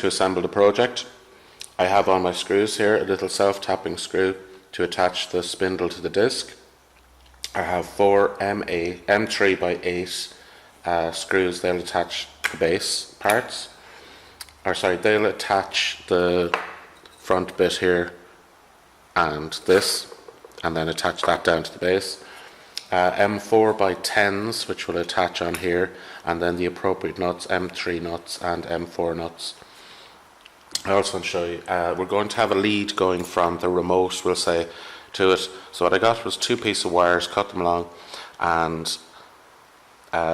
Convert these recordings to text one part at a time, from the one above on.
to assemble the project. I have on my screws here a little self-tapping screw to attach the spindle to the disc. I have 4 M3 by 8 screws. They'll attach the base parts. They'll attach the front bit here and this, and then attach that down to the base. M4 by 10s, which will attach on here, and then the appropriate nuts, M3 nuts and M4 nuts. I also want to show you, we're going to have a lead going from the remote, we'll say, to it. So what I got was 2 pieces of wires, cut them along, and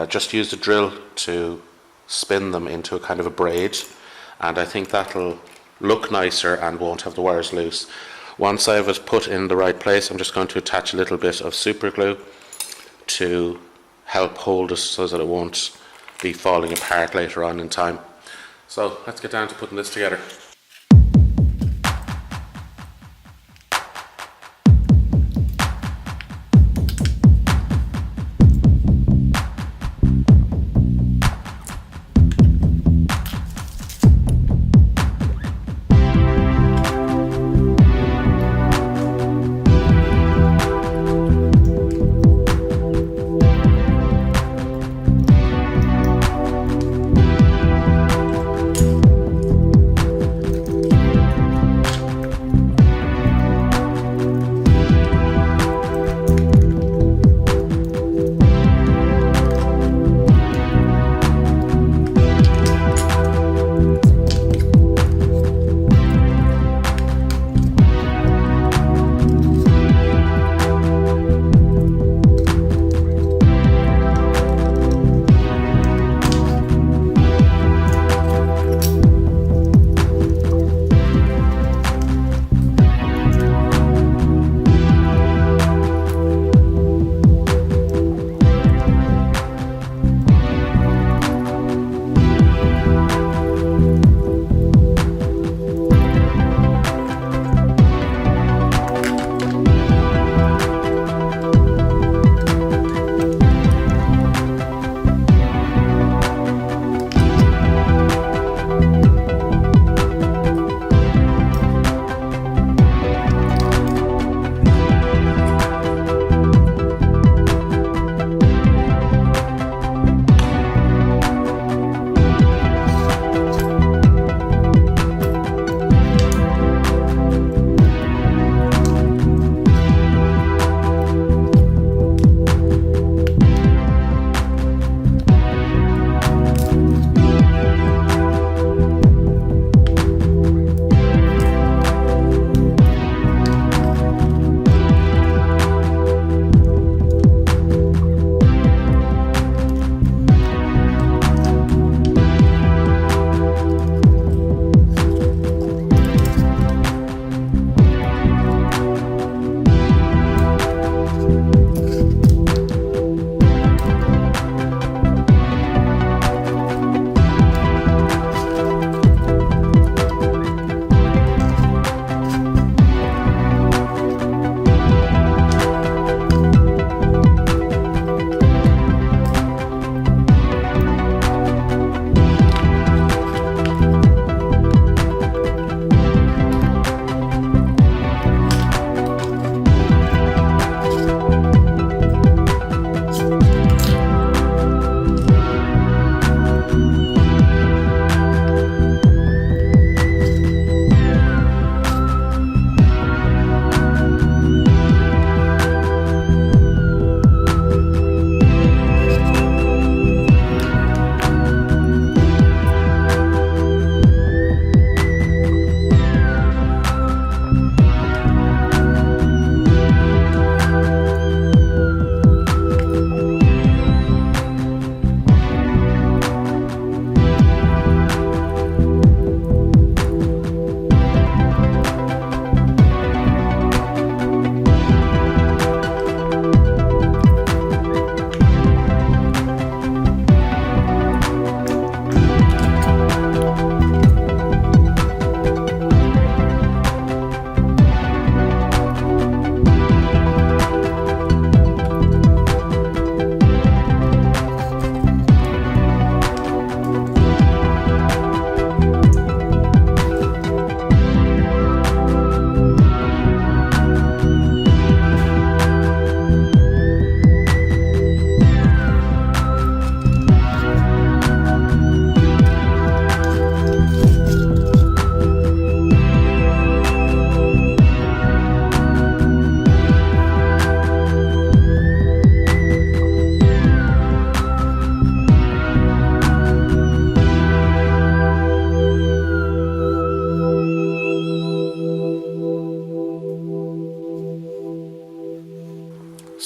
just used a drill to spin them into a kind of a braid, and I think that'll look nicer and won't have the wires loose. Once I have it put in the right place, I'm just going to attach a little bit of super glue to help hold it so that it won't be falling apart later on in time. So let's get down to putting this together.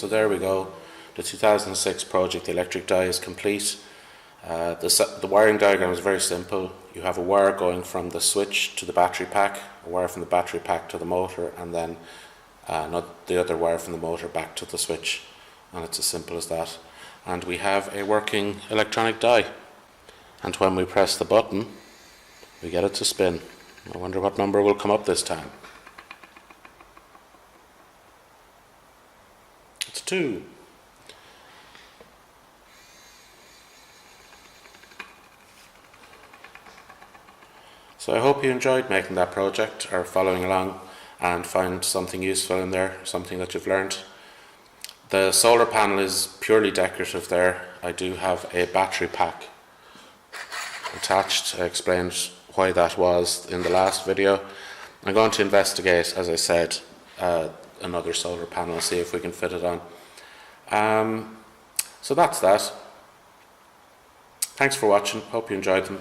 So there we go. The 2006 project electric die is complete. The wiring diagram is very simple. You have a wire going from the switch to the battery pack, a wire from the battery pack to the motor, and then not the other wire from the motor back to the switch. And it's as simple as that. And we have a working electronic die. And when we press the button, we get it to spin. I wonder what number will come up this time. It's 2. So I hope you enjoyed making that project or following along and find something useful in there, something that you've learned. The solar panel is purely decorative there. I do have a battery pack attached. I explained why that was in the last video. I'm going to investigate, as I said, another solar panel and see if we can fit it on. So that's that. Thanks for watching. Hope you enjoyed them.